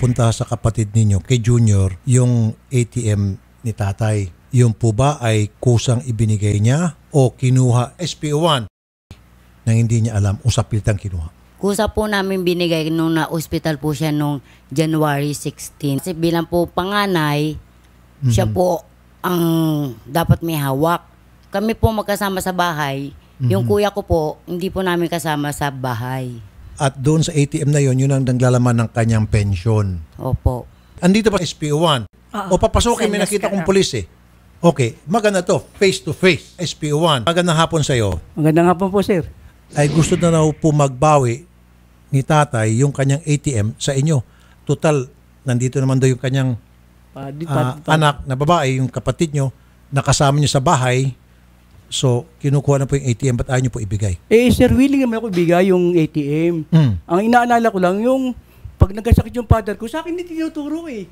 napupunta sa kapatid ninyo, kay Junior, yung ATM ni tatay. Yung po ba ay kusang ibinigay niya o kinuha SPO1 nang hindi niya alam o sa pilitang kinuha? Kusa po namin binigay nung na-hospital po siya nung January 16. Kasi bilang po panganay, siya po ang dapat may hawak. Kami po magkasama sa bahay. Yung kuya ko po, hindi po namin kasama sa bahay. At doon sa ATM na yon, yun ang naglalaman ng kanyang pensyon. Opo. Andito pa SPO1. O papasukin, may nakita kong pulis eh. Okay, maganda to, face to face, SPO1. Magandang hapon sa iyo. Magandang hapon po, sir. Ay gusto na raw po magbawi ni tatay yung kanyang ATM sa inyo. Total, nandito naman daw yung kanyang anak na babae, yung kapatid nyo, nakasama nyo sa bahay. So, kinukuha na po yung ATM, ba't ayaw nyo po ibigay? Sir, willing naman ako ibigay yung ATM. Ang inaalala ko lang, yung pag nagkasakit yung father ko, sa akin hindi tinuturo eh.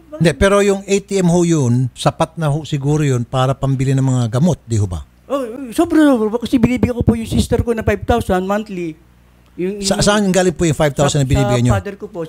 Hindi, pero yung ATM ho yun, sapat na ho siguro yun para pambili ng mga gamot, di ho ba? Sobra. Kasi binibigyan ko po yung sister ko na 5,000 monthly. Saan yung galing po yung 5,000 na binibigyan nyo? Sa father ko po.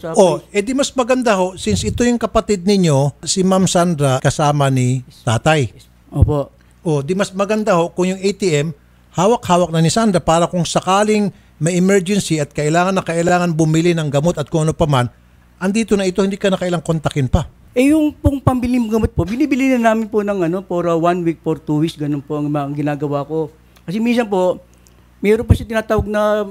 Di mas maganda ho, since ito yung kapatid ninyo, si Ma'am Sandra kasama ni tatay. Opo. Di mas maganda ho kung yung ATM, hawak-hawak na ni Sandra para kung sakaling may emergency at kailangan bumili ng gamot at kung ano pa man, andito na ito, hindi ka na kailang kontakin pa. Yung pong pambili ng gamot po, binibili na namin po ng for 1 week, for 2 weeks, ganun po ang ginagawa ko. Kasi minsan po, mayroon pa siya tinatawag na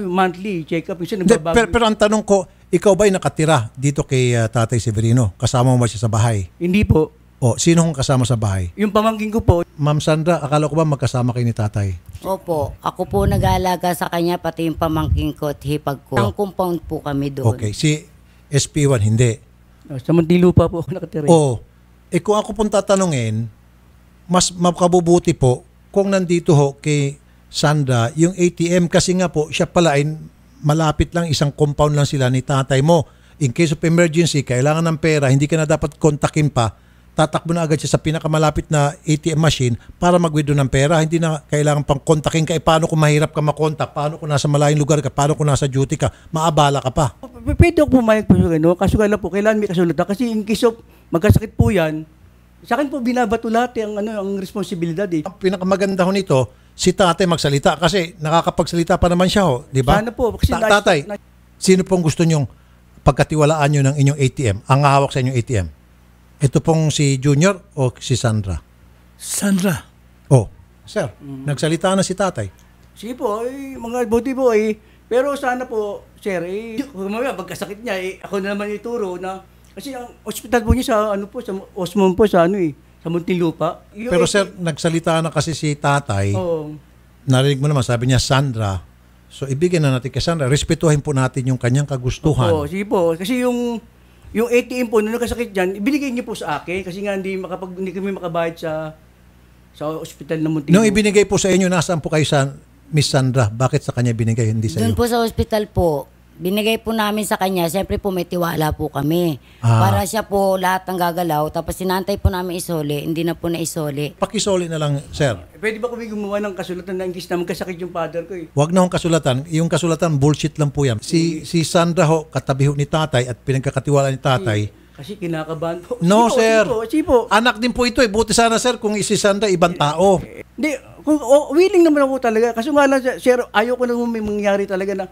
monthly check-up. Pero ang tanong ko, ikaw ba'y nakatira dito kay Tatay Severino? Kasama mo ba siya sa bahay? Hindi po. Sino kong kasama sa bahay? Yung pamangkin ko po. Ma'am Sandra, akala ko ba magkasama kayo ni tatay? Opo. Ako po nag-aalaga sa kanya, pati yung pamangkin ko at hipag ko. Ang compound po kami doon. Okay. Si SP1, hindi. Sa Muntinlupa po ako nakatira. Kung ako pong tatanungin, mas makabubuti po kung nandito ho kay Sandra yung ATM kasi nga po siya pala ay malapit lang, isang compound lang sila ni tatay mo. In case of emergency, kailangan ng pera, hindi ka na dapat kontakin pa, tatakbo na agad siya sa pinakamalapit na ATM machine para mag-withdraw ng pera. Hindi na kailangan pang kontakin ka. Paano kung mahirap ka makontak? Paano kung nasa malayong lugar ka? Paano kung nasa duty ka? Maabala ka pa. Pwede ako pumayag po sa kaso lang po, kailangan may kasulatan. Kasi in case of magkasakit po yan, sa akin po binabato lahat ang responsibilidad eh. Ang pinakamaganda ho nito, si tatay magsalita kasi nakakapagsalita pa naman siya ho, di ba? Sana po. Kasi tatay, sino pong gusto nyong pagkatiwalaan nyo ng inyong ATM? Ang hawak sa inyong ATM? Ito pong si Junior o si Sandra? Sandra. Sir, nagsalita na si tatay. Sige po, mga buti po pero sana po, sir, kung pagkasakit niya, ako na naman ituro na, kasi ang ospital po niya sa sa Osmon po sa sa Muntinlupa. Pero sir, nagsalita na kasi si tatay. Narinig mo naman, sabi niya Sandra. So ibigyan na natin kay Sandra. Respetuhin po natin yung kanyang kagustuhan. Sige po. Kasi yung ATM po, nung nagkasakit dyan, ibinigay niyo po sa akin kasi nga hindi kami makabayad sa ospital na Muntinlupa. Nung ibinigay po sa inyo, nasaan po kayo sa Miss Sandra? Bakit sa kanya binigay, hindi sa iyo? Doon po sa ospital po, binigay po namin sa kanya. Siyempre po may tiwala po kami. Para siya po lahat ng gagalaw. Tapos sinantay po namin isole. Hindi na po na isole. Pakisoli na lang, sir. Pwede ba kami gumawa ng kasulatan na ingis na magkasakit yung father ko Huwag na hong kasulatan. Yung kasulatan, bullshit lang po yan. Si Sandra ho, katabi ho ni tatay at pinagkakatiwala ni tatay. Kasi kinakabahan po. No, sir. Sipo. Anak din po ito. Buti sana, sir, kung si Sandra, ibang tao. Hindi. Willing naman ako talaga. Kasi nga lang, sir, ayaw ko na may mangyari talaga na.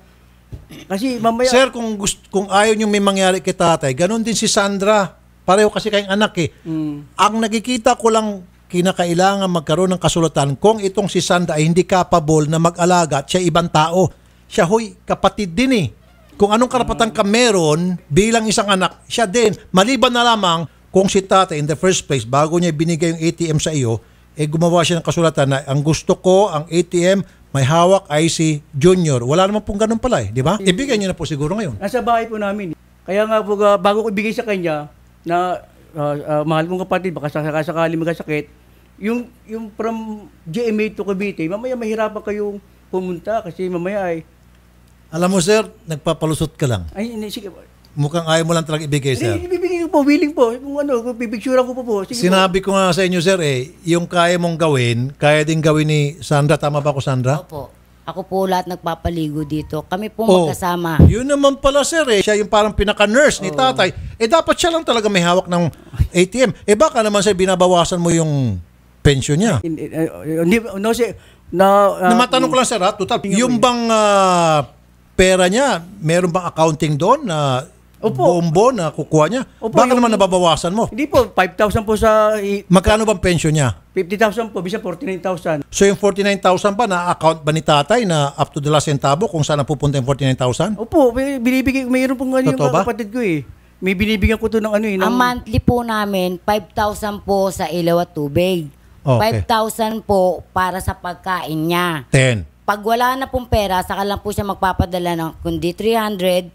Kasi mamaya... Sir, kung ayaw nyo may mangyari kay tatay, ganun din si Sandra. Pareho kasi kayong anak eh. Ang nakikita ko lang kinakailangan magkaroon ng kasulatan kung itong si Sandra ay hindi capable na mag-alaga at siya ibang tao. Siya hoy, kapatid din eh. Kung anong karapatan ka meron bilang isang anak, siya din. Maliban na lamang kung si tatay in the first place, bago niya binigay yung ATM sa iyo, gumawa siya ng kasulatan na ang gusto ko, ang ATM, may hawak ay si Junior. Wala naman pong ganun pala eh, di ba? Ibigay niyo na po siguro ngayon. Nasa bahay po namin. Kaya nga po, bago ko ibigay sa kanya, na mahal kong kapatid, baka sakali magkasakit, yung from GMA to Cavite, mamaya mahirapan kayong pumunta kasi mamaya ay... Alam mo sir, nagpapalusot ka lang. Ay, sige po. Mukhang ayaw mo lang talaga ibigay, sir. Ibibigay ko po, willing po. Kung pipicturean ko po. Sige Sinabi po. ko nga sa inyo, sir, yung kaya mong gawin, kaya din gawin ni Sandra. Tama ba ako, Sandra? Opo. Ako po lahat nagpapaligo dito. Kami po Oh, magkasama. Yun naman pala, sir, eh. Siya yung parang pinaka-nurse ni tatay. Dapat siya lang talaga may hawak ng ATM. Baka naman, sir, binabawasan mo yung pension niya. No, sir. Matanong ko lang, sir, total, yung bang pera niya, meron bang accounting doon na buong na kukuha niya? Opo, Baka naman nababawasan mo. Hindi po, 5,000 po sa Magkano bang pension niya? 50,000 po, bisa 49,000. So yung 49,000 ba, na-account ba ni tatay na up to the last centavo kung saan napupunta yung 49,000? Opo, binibigay, mayroon pong ano yung Totoo ba? kapatid ko eh. May binibigyan ko to ng ano eh. Ang monthly po namin, 5,000 po sa ilaw at tubig. Okay. 5,000 po para sa pagkain niya. 10. Pag wala na pong pera, saka lang po siya magpapadala ng kundi 300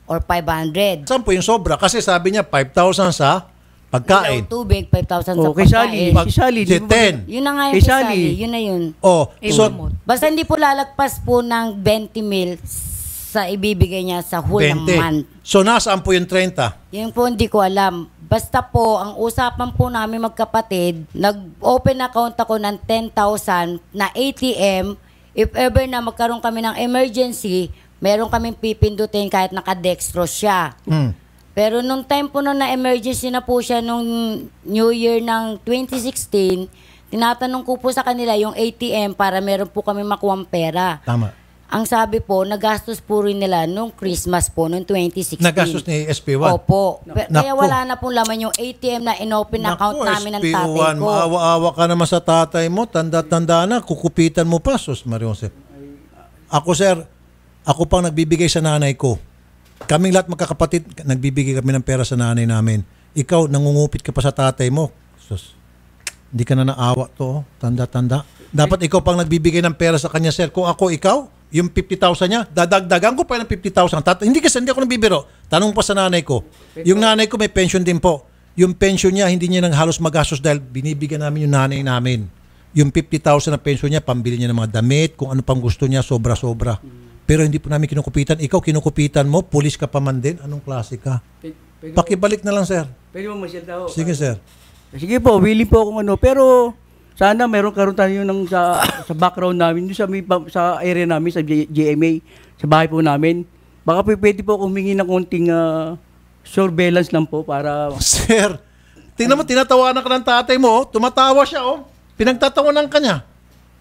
or 500. Saan po yung sobra? Kasi sabi niya 5,000 sa pagkain. Ilaw, tubig, 5,000 sa Kay Sally. pagkain. Si Sally. Si 10. Yun na nga yung Kay kay Sally. Sally. Yun na yun. Oh, so Basta hindi po lalagpas po ng 20 mil sa ibibigay niya sa whole ng 20. month. So nasaan po yung 30? Yun po hindi ko alam. Basta po, ang usapan po namin magkapatid, nag-open account ako ng 10,000 na ATM. If ever na magkaroon kami ng emergency, meron kaming pipindutin kahit naka-dextrose siya. Pero nung time po na emergency na po siya nung New Year ng 2016, tinatanong ko po sa kanila yung ATM para meron po kami makuwang pera. Tama. Ang sabi po, nagastos po rin nila nung Christmas po, nung 2016. Nagastos ni SPY? Opo. Kaya Naku. wala na pong laman yung ATM na inopen account namin ng tatay SPY1, ko. maawa-awa ka naman sa tatay mo, tanda-tanda na, kukupitan mo pa, sus Mariose. Ako, sir, ako pang nagbibigay sa nanay ko. Kaming lahat magkakapatid, nagbibigay kami ng pera sa nanay namin. Ikaw, nangungupit ka pa sa tatay mo. Sus, hindi ka na naawa to, tanda-tanda. Dapat ikaw pang nagbibigay ng pera sa kanya, sir. Kung ako, ikaw, yung 50,000 niya, dadagdagan ko pa ng 50,000. Hindi ako nabibiro. Tanong pa sa nanay ko. Yung nanay ko may pension din po. Yung pension niya, hindi niya nang halos magastos dahil binibigyan namin yung nanay namin. Yung 50,000 na pension niya, pambili niya ng mga damit, kung ano pang gusto niya, sobra-sobra. Pero hindi po namin kinukupitan. Ikaw, kinukupitan mo, pulis ka pa man din. Anong klase ka? Pakibalik na lang, sir. Pwede mo masyal ako. Sige, sir. Sige po, willing po akong ano. Pero sana karoon tayo ng sa background namin, sa area namin, sa GMA, sa bahay po namin. Baka pwede po akong humingi ng konting surveillance lang po para... Sir, tingnan mo, tinatawanan ka ng tatay mo, tumatawa siya, pinagtatawanan ka niya.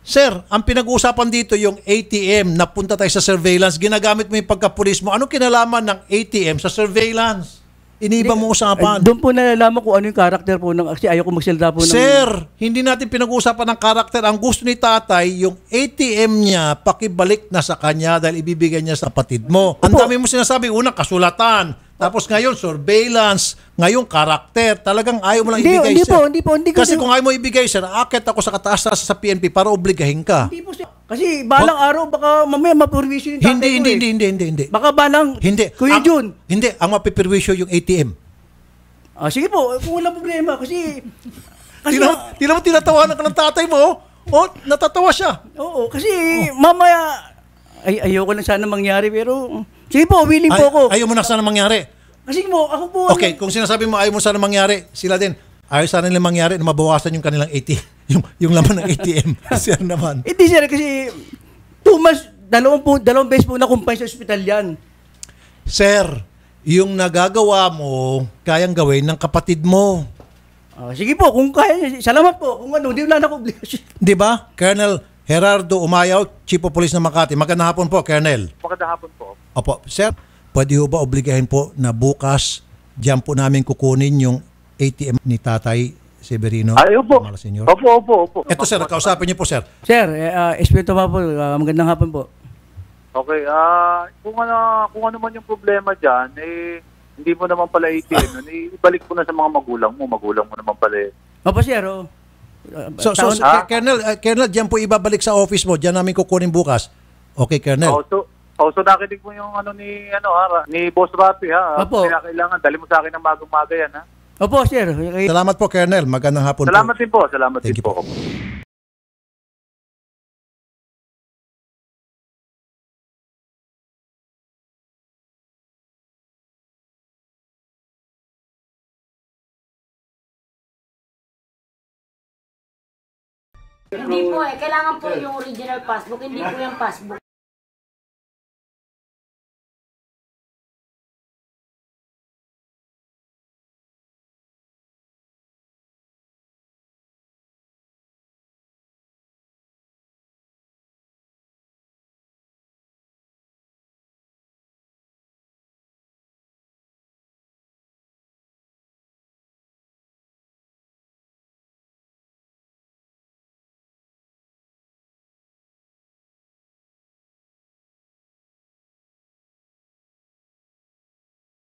Sir, ang pinag-uusapan dito yung ATM, napunta tayo sa surveillance, ginagamit mo yung pagkapulis mo. Ano kinalaman ng ATM sa surveillance? Iniba mo usapan. Doon po nalalaman ko ano yung karakter po kasi ayaw ko magsalita po ng... Sir, hindi natin pinag-uusapan ng karakter. Ang gusto ni tatay, yung ATM niya, pakibalik na sa kanya dahil ibibigay niya sa kapatid mo. Ang dami mo sinasabi, unang kasulatan. Tapos ngayon, surveillance. Ngayon, karakter. Talagang ayaw mo lang ibigay, sir. Hindi po. Kasi kung ayaw mo ibigay, sir, akit ako sa kataas sa PNP para obligahin ka. Hindi po, sir. Kasi balang araw, baka mamaya mapurwisyo yung tatay ko Hindi. Baka balang... Hindi. Kuya Jun. Hindi. Ang mapipirwisyo yung ATM. Sige po, kung walang problema. Kasi Tila mo tinatawanan ka ng tatay mo. Natatawa siya. Oo, kasi mamaya... ayoko lang sana mangyari, pero... Sige po, willing po ako. Ayaw mo na sana mangyari. Kasi mo, ako po... Okay, kung sinasabi mo ayaw mo sana mangyari, sila din, ayaw sana nila mangyari na mabawasan yung kanilang ATM, yung laman ng ATM. Sir naman. Hindi sir, kasi 2 months, dalawang beses po na-confine sa ospital yan. Sir, yung nagagawa mo, kayang gawin ng kapatid mo. Sige po, kung kaya, salamat po. Kung ano, hindi wala na ako obligasyon. Di ba? Colonel Gerardo Umayaw, Chief of Police ng Makati. Magandang hapon po, Colonel. Magandang hapon po. Opo, sir, pwede ho ba obligahin po na bukas diyan po namin kukunin yung ATM ni Tatay Severino? Opo. Malasenyor? Opo. Ito sir, kausapin niyo po sir. Sir, Espiritu pa po, magandang hapon po. Okay, kung ano man yung problema dyan, hindi mo naman pala ATM, ibalik mo na sa mga magulang mo naman pala. Opo sir, So Colonel, diyan po ibabalik sa office mo, diyan namin kukunin bukas. Okay, Colonel. So nakinig mo yung ni Boss Rapi ha. Opo. Kailangan dali mo sa akin ng maga yan ha. Opo sir. Salamat po, Colonel. Magandang hapon Salamat po. din po. Salamat Thank din you po. Hindi po kailangan po yung original passbook, hindi po yung passbook.